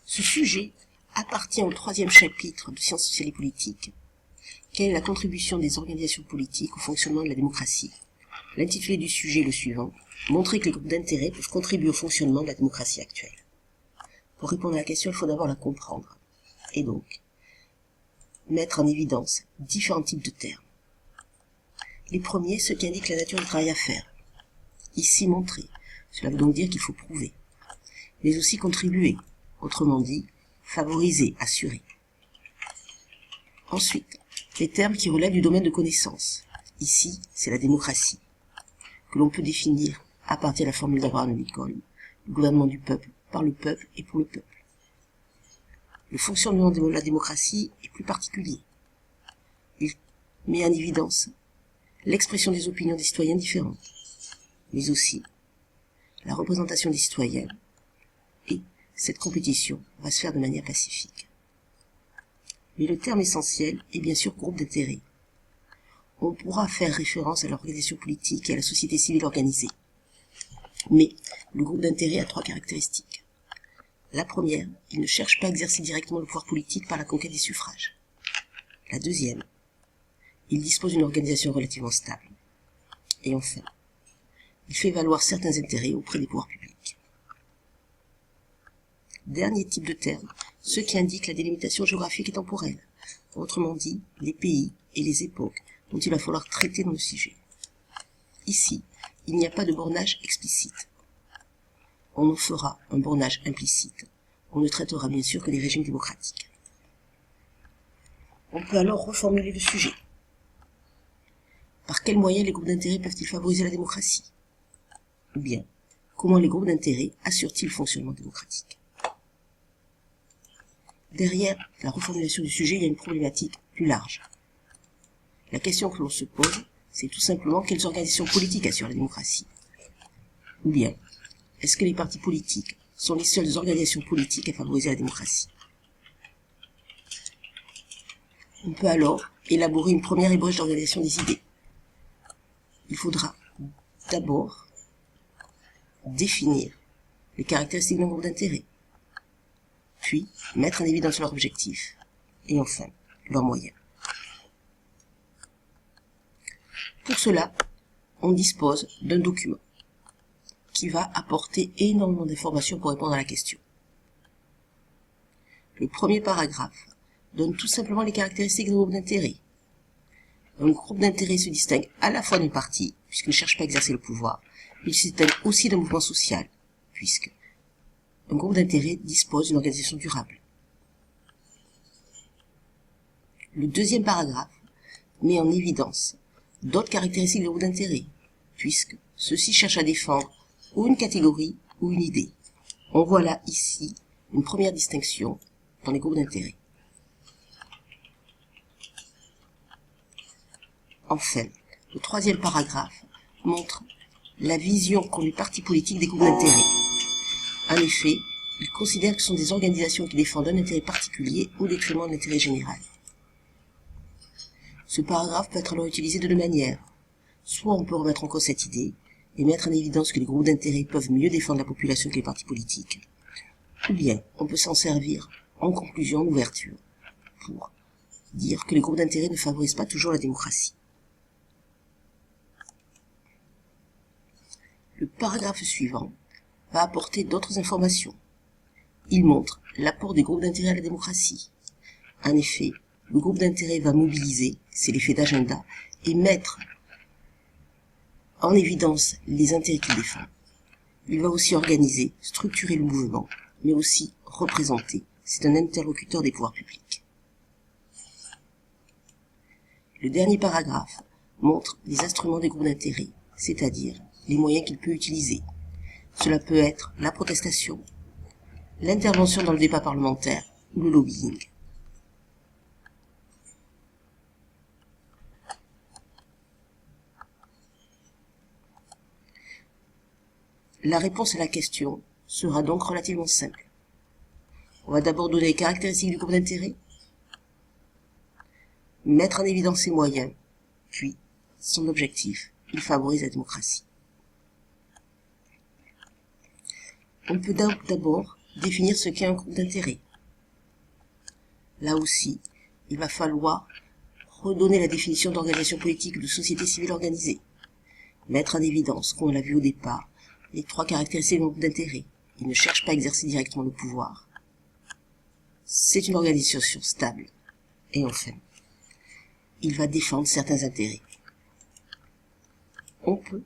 Ce sujet appartient au 3e chapitre de Sciences sociales et politiques. Quelle est la contribution des organisations politiques au fonctionnement de la démocratie? L'intitulé du sujet est le suivant: montrer que les groupes d'intérêt peuvent contribuer au fonctionnement de la démocratie actuelle. Pour répondre à la question, il faut d'abord la comprendre, et donc mettre en évidence différents types de termes. Les premiers, ceux qui indiquent la nature du travail à faire. Ici, montrer. Cela veut donc dire qu'il faut prouver. Mais aussi contribuer. Autrement dit, favoriser, assurer. Ensuite, les termes qui relèvent du domaine de connaissance. Ici, c'est la démocratie, que l'on peut définir à partir de la formule d'Abraham Lincoln, le gouvernement du peuple, par le peuple et pour le peuple. Le fonctionnement de la démocratie est plus particulier. Il met en évidence l'expression des opinions des citoyens différentes, mais aussi la représentation des citoyens, et cette compétition va se faire de manière pacifique. Mais le terme essentiel est bien sûr groupe d'intérêt. On pourra faire référence à l'organisation politique et à la société civile organisée. Mais le groupe d'intérêt a 3 caractéristiques. La première, il ne cherche pas à exercer directement le pouvoir politique par la conquête des suffrages. La deuxième, il dispose d'une organisation relativement stable. Et enfin, il fait valoir certains intérêts auprès des pouvoirs publics. Dernier type de terme, ceux qui indiquent la délimitation géographique et temporelle, autrement dit, les pays et les époques dont il va falloir traiter dans le sujet. Ici, il n'y a pas de bornage explicite. On en fera un bornage implicite. On ne traitera bien sûr que des régimes démocratiques. On peut alors reformuler le sujet. Par quels moyens les groupes d'intérêt peuvent-ils favoriser la démocratie? Ou bien, comment les groupes d'intérêt assurent-ils le fonctionnement démocratique? Derrière la reformulation du sujet, il y a une problématique plus large. La question que l'on se pose, c'est tout simplement quelles organisations politiques assurent la démocratie? Ou bien, est-ce que les partis politiques sont les seules organisations politiques à favoriser la démocratie? On peut alors élaborer une première ébauche d'organisation des idées. Il faudra d'abord définir les caractéristiques d'un groupe d'intérêt, puis mettre en évidence leurs objectifs, et enfin, leurs moyens. Pour cela, on dispose d'un document qui va apporter énormément d'informations pour répondre à la question. Le premier paragraphe donne tout simplement les caractéristiques d'un groupe d'intérêt. Un groupe d'intérêt se distingue à la fois d'un parti, puisqu'il ne cherche pas à exercer le pouvoir, mais il se distingue aussi d'un mouvement social, puisque un groupe d'intérêt dispose d'une organisation durable. Le deuxième paragraphe met en évidence d'autres caractéristiques des groupes d'intérêt, puisque ceux-ci cherchent à défendre ou une catégorie ou une idée. On voit là ici une première distinction dans les groupes d'intérêt. Enfin, le troisième paragraphe montre la vision qu'ont les partis politiques des groupes d'intérêt. En effet, ils considèrent que ce sont des organisations qui défendent un intérêt particulier au détriment de l'intérêt général. Ce paragraphe peut être alors utilisé de deux manières. Soit on peut remettre en cause cette idée et mettre en évidence que les groupes d'intérêt peuvent mieux défendre la population que les partis politiques, ou bien on peut s'en servir en conclusion d'ouverture pour dire que les groupes d'intérêt ne favorisent pas toujours la démocratie. Le paragraphe suivant va apporter d'autres informations. Il montre l'apport des groupes d'intérêt à la démocratie. En effet, le groupe d'intérêt va mobiliser, c'est l'effet d'agenda, et mettre en évidence les intérêts qu'il défend. Il va aussi organiser, structurer le mouvement, mais aussi représenter. C'est un interlocuteur des pouvoirs publics. Le dernier paragraphe montre les instruments des groupes d'intérêt, c'est-à-dire les moyens qu'il peut utiliser. Cela peut être la protestation, l'intervention dans le débat parlementaire ou le lobbying. La réponse à la question sera donc relativement simple. On va d'abord donner les caractéristiques du groupe d'intérêt, mettre en évidence ses moyens, puis son objectif, il favorise la démocratie. On peut d'abord définir ce qu'est un groupe d'intérêt. Là aussi, il va falloir redonner la définition d'organisation politique ou de société civile organisée. Mettre en évidence, comme on l'a vu au départ, les 3 caractéristiques d'un groupe d'intérêt. Il ne cherche pas à exercer directement le pouvoir. C'est une organisation stable. Et enfin, il va défendre certains intérêts. On peut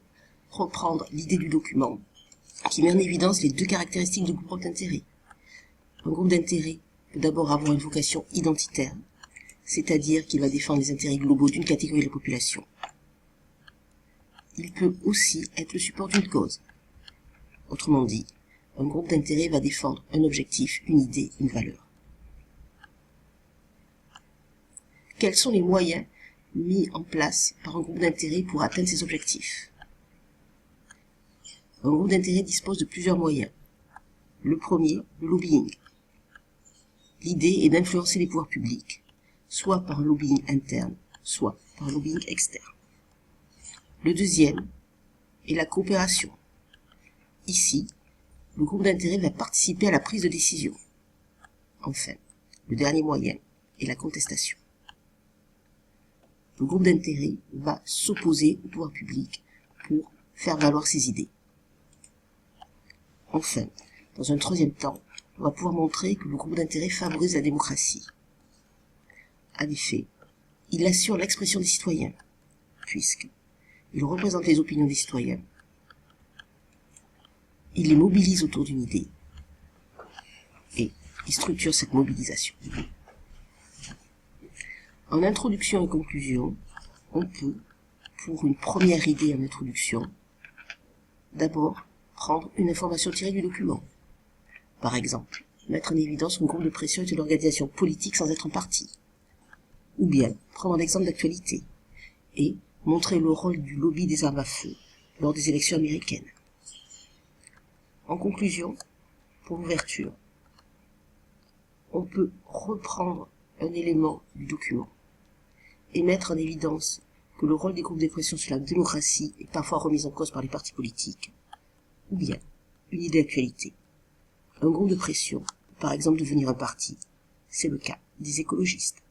reprendre l'idée du document qui met en évidence les 2 caractéristiques du groupe d'intérêt. Un groupe d'intérêt peut d'abord avoir une vocation identitaire, c'est-à-dire qu'il va défendre les intérêts globaux d'une catégorie de la population. Il peut aussi être le support d'une cause. Autrement dit, un groupe d'intérêt va défendre un objectif, une idée, une valeur. Quels sont les moyens mis en place par un groupe d'intérêt pour atteindre ces objectifs? Un groupe d'intérêt dispose de plusieurs moyens. Le premier, le lobbying. L'idée est d'influencer les pouvoirs publics, soit par un lobbying interne, soit par un lobbying externe. Le deuxième est la coopération. Ici, le groupe d'intérêt va participer à la prise de décision. Enfin, le dernier moyen est la contestation. Le groupe d'intérêt va s'opposer au pouvoir public pour faire valoir ses idées. Enfin, dans un troisième temps, on va pouvoir montrer que le groupe d'intérêt favorise la démocratie. En effet, il assure l'expression des citoyens, puisqu'il représente les opinions des citoyens, il les mobilise autour d'une idée, et il structure cette mobilisation. En introduction et conclusion, on peut, pour une première idée en introduction, d'abord prendre une information tirée du document. Par exemple, mettre en évidence un groupe de pression est une organisation politique sans être un parti. Ou bien prendre un exemple d'actualité et montrer le rôle du lobby des armes à feu lors des élections américaines. En conclusion, pour l'ouverture, on peut reprendre un élément du document et mettre en évidence que le rôle des groupes de pression sur la démocratie est parfois remis en cause par les partis politiques, ou bien une idée d'actualité. Un groupe de pression peut par exemple devenir un parti, c'est le cas des écologistes.